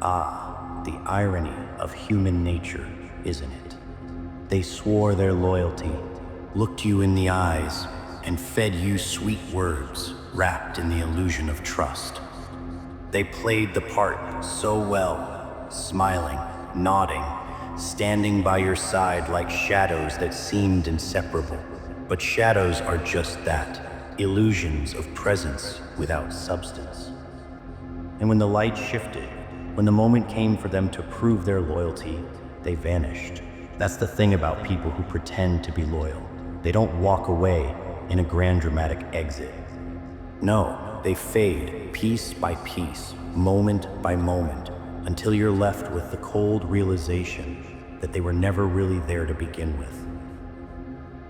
Ah, the irony of human nature, isn't it? They swore their loyalty, looked you in the eyes, and fed you sweet words wrapped in the illusion of trust. They played the part so well, smiling, nodding, standing by your side like shadows that seemed inseparable. But shadows are just that, illusions of presence without substance. And when the light shifted, when the moment came for them to prove their loyalty, they vanished. That's the thing about people who pretend to be loyal. They don't walk away in a grand dramatic exit. No, they fade piece by piece, moment by moment, until you're left with the cold realization that they were never really there to begin with.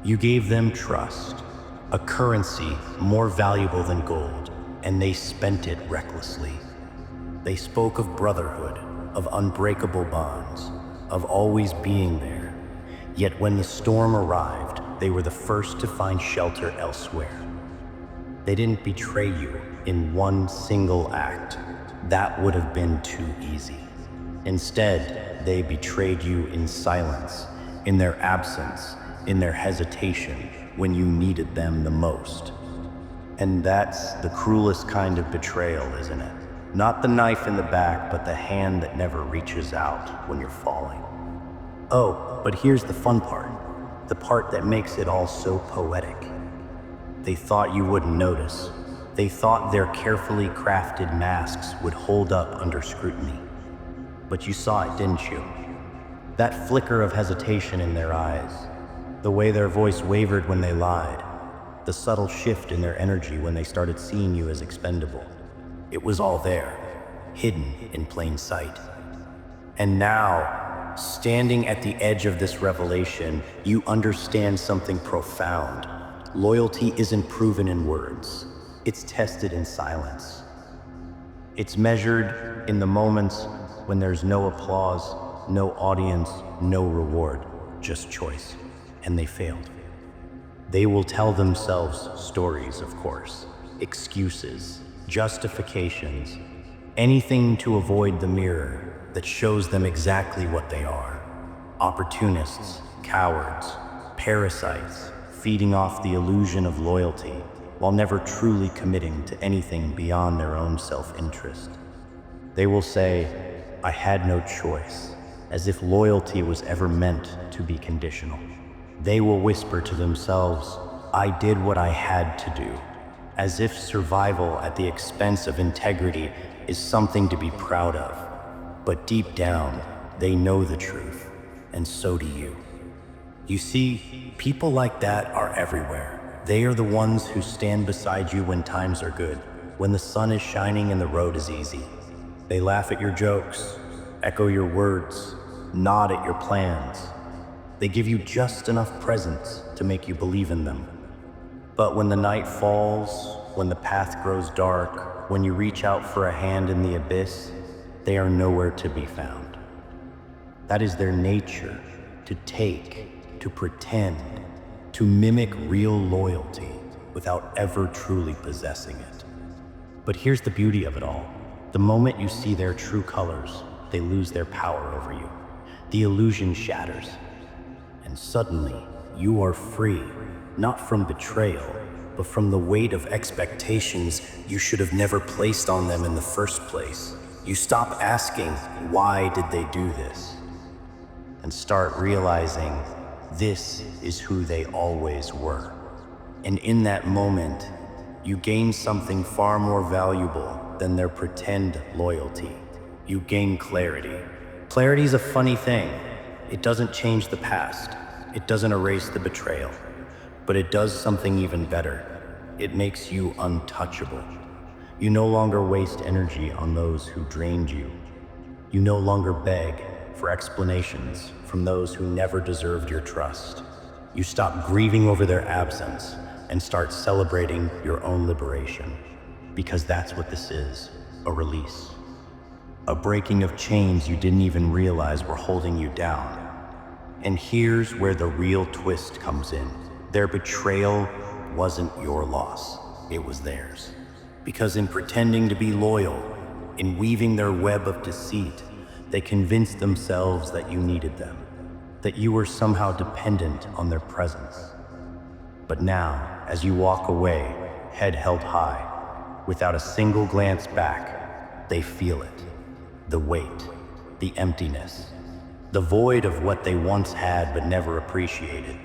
You gave them trust, a currency more valuable than gold, and they spent it recklessly. They spoke of brotherhood, of unbreakable bonds, of always being there. Yet when the storm arrived, they were the first to find shelter elsewhere. They didn't betray you in one single act. That would have been too easy. Instead, they betrayed you in silence, in their absence, in their hesitation, when you needed them the most. And that's the cruelest kind of betrayal, isn't it? Not the knife in the back, but the hand that never reaches out when you're falling. Oh, but here's the fun part, the part that makes it all so poetic. They thought you wouldn't notice. They thought their carefully crafted masks would hold up under scrutiny. But you saw it, didn't you? That flicker of hesitation in their eyes, the way their voice wavered when they lied, the subtle shift in their energy when they started seeing you as expendable. It was all there, hidden in plain sight. And now, standing at the edge of this revelation, you understand something profound. Loyalty isn't proven in words. It's tested in silence. It's measured in the moments when there's no applause, no audience, no reward, just choice. And they failed. They will tell themselves stories, of course, excuses, justifications, anything to avoid the mirror that shows them exactly what they are. Opportunists, cowards, parasites, feeding off the illusion of loyalty while never truly committing to anything beyond their own self-interest. They will say, "I had no choice," as if loyalty was ever meant to be conditional. They will whisper to themselves, "I did what I had to do," as if survival at the expense of integrity is something to be proud of. But deep down, they know the truth, and so do you. You see, people like that are everywhere. They are the ones who stand beside you when times are good, when the sun is shining and the road is easy. They laugh at your jokes, echo your words, nod at your plans. They give you just enough presence to make you believe in them. But when the night falls, when the path grows dark, when you reach out for a hand in the abyss, they are nowhere to be found. That is their nature, to take, to pretend, to mimic real loyalty without ever truly possessing it. But here's the beauty of it all. The moment you see their true colors, they lose their power over you. The illusion shatters. And suddenly, you are free, not from betrayal, but from the weight of expectations you should have never placed on them in the first place. You stop asking, "Why did they do this?" and start realizing this is who they always were. And in that moment, you gain something far more valuable than their pretend loyalty. You gain clarity. Clarity is a funny thing. It doesn't change the past. It doesn't erase the betrayal. But it does something even better. It makes you untouchable. You no longer waste energy on those who drained you. You no longer beg for explanations from those who never deserved your trust. You stop grieving over their absence and start celebrating your own liberation. Because that's what this is, a release. A breaking of chains you didn't even realize were holding you down. And here's where the real twist comes in. Their betrayal wasn't your loss, it was theirs. Because in pretending to be loyal, In weaving their web of deceit, they convinced themselves that you needed them, that you were somehow dependent on their presence. But now, as you walk away, head held high, without a single glance back, they feel it. The weight, the emptiness, the void of what they once had but never appreciated.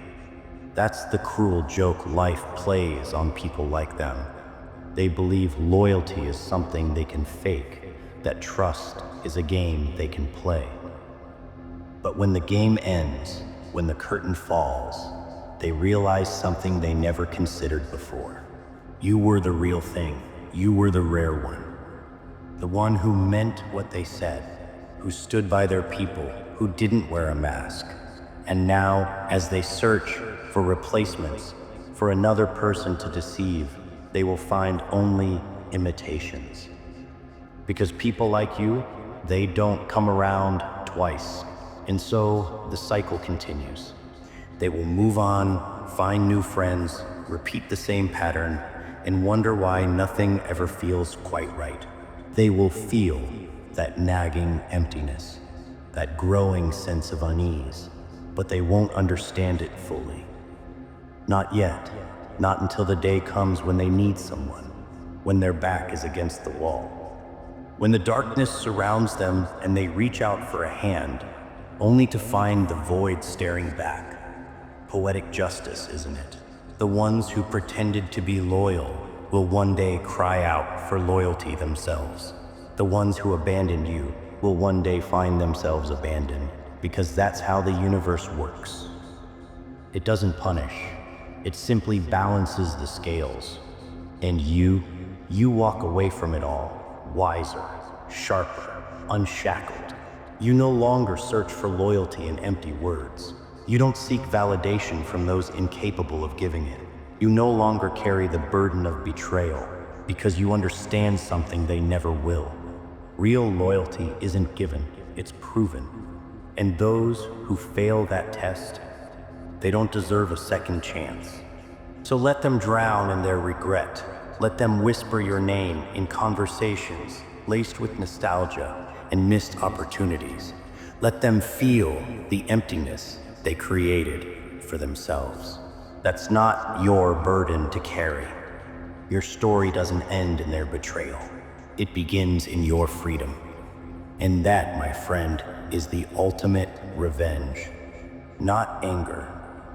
That's the cruel joke life plays on people like them. They believe loyalty is something they can fake, that trust is a game they can play. But when the game ends, when the curtain falls, they realize something they never considered before. You were the real thing. You were the rare one. The one who meant what they said, who stood by their people, who didn't wear a mask. And now, as they search for replacements, for another person to deceive, they will find only imitations. Because people like you, they don't come around twice. And so the cycle continues. They will move on, find new friends, repeat the same pattern, and wonder why nothing ever feels quite right. They will feel that nagging emptiness, that growing sense of unease, but they won't understand it fully. Not yet, not until the day comes when they need someone, when their back is against the wall. When the darkness surrounds them and they reach out for a hand, only to find the void staring back. Poetic justice, isn't it? The ones who pretended to be loyal will one day cry out for loyalty themselves. The ones who abandoned you will one day find themselves abandoned, because that's how the universe works. It doesn't punish, it simply balances the scales. And you walk away from it all, wiser, sharper, unshackled. You no longer search for loyalty in empty words. You don't seek validation from those incapable of giving it. You no longer carry the burden of betrayal because you understand something they never will. Real loyalty isn't given, it's proven. And those who fail that test, they don't deserve a second chance. So let them drown in their regret. Let them whisper your name in conversations laced with nostalgia and missed opportunities. Let them feel the emptiness they created for themselves. That's not your burden to carry. Your story doesn't end in their betrayal. It begins in your freedom. And that, my friend, is the ultimate revenge. Not anger,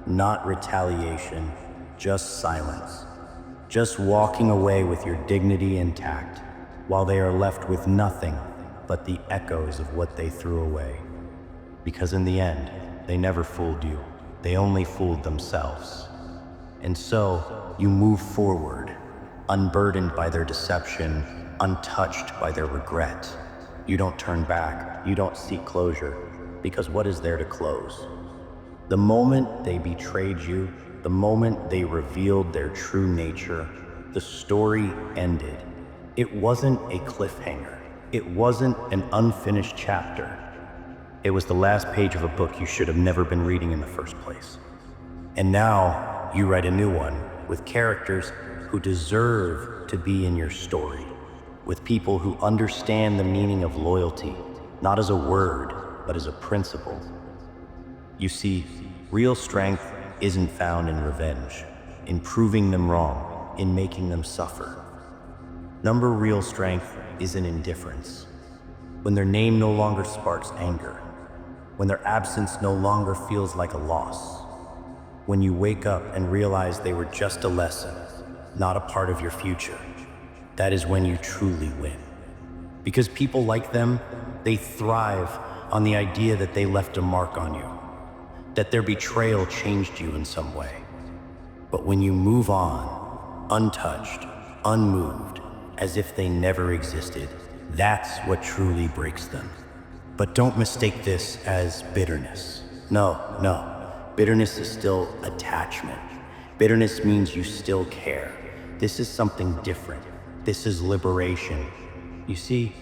not retaliation, just silence. Just walking away with your dignity intact, while they are left with nothing but the echoes of what they threw away. Because in the end, they never fooled you. They only fooled themselves. And so, you move forward, unburdened by their deception, untouched by their regret. You don't turn back, you don't seek closure, because what is there to close? The moment they betrayed you, the moment they revealed their true nature, the story ended. It wasn't a cliffhanger. It wasn't an unfinished chapter. It was the last page of a book you should have never been reading in the first place. And now, you write a new one with characters who deserve to be in your story, with people who understand the meaning of loyalty, not as a word, but as a principle. You see, real strength isn't found in revenge, in proving them wrong, in making them suffer. Number real strength is in indifference, when their name no longer sparks anger, when their absence no longer feels like a loss, when you wake up and realize they were just a lesson, not a part of your future. That is when you truly win. Because people like them, they thrive on the idea that they left a mark on you, that their betrayal changed you in some way. But when you move on, untouched, unmoved, as if they never existed, that's what truly breaks them. But don't mistake this as bitterness. No. Bitterness is still attachment. Bitterness means you still care. This is something different. This is liberation. You see,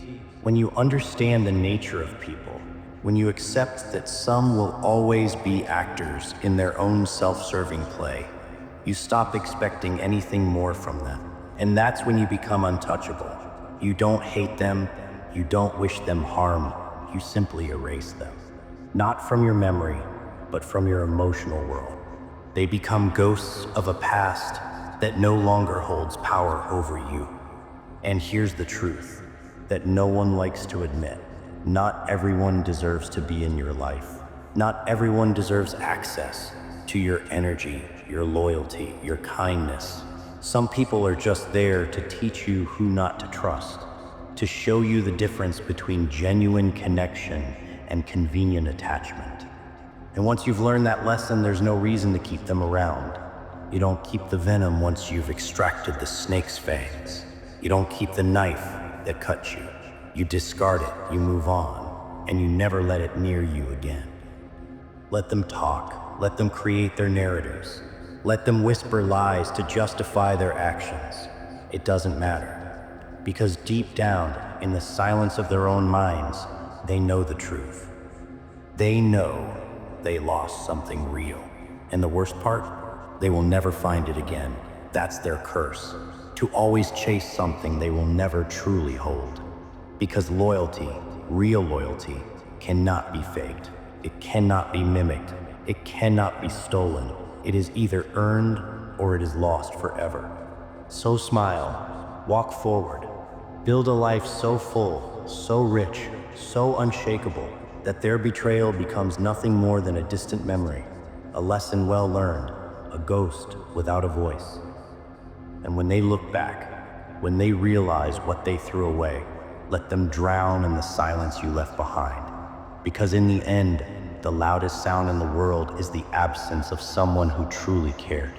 when you understand the nature of people, when you accept that some will always be actors in their own self-serving play, you stop expecting anything more from them. And that's when you become untouchable. You don't hate them, You don't wish them harm, you simply erase them. Not from your memory, but from your emotional world. They become ghosts of a past that no longer holds power over you. And here's the truth that no one likes to admit. Not everyone deserves to be in your life. Not everyone deserves access to your energy, your loyalty, your kindness. Some people are just there to teach you who not to trust, to show you the difference between genuine connection and convenient attachment. And once you've learned that lesson, there's no reason to keep them around. You don't keep the venom once you've extracted the snake's fangs. You don't keep the knife that cut you. You discard it, you move on, and you never let it near you again. Let them talk, let them create their narratives. Let them whisper lies to justify their actions. It doesn't matter, because deep down, in the silence of their own minds, they know the truth. They know they lost something real. And the worst part, they will never find it again. That's their curse, to always chase something they will never truly hold. Because loyalty, real loyalty, cannot be faked. It cannot be mimicked. It cannot be stolen. It is either earned or it is lost forever. So smile, walk forward, build a life so full, so rich, so unshakable, that their betrayal becomes nothing more than a distant memory, a lesson well learned, a ghost without a voice. And when they look back, when they realize what they threw away, let them drown in the silence you left behind. Because in the end, the loudest sound in the world is the absence of someone who truly cared.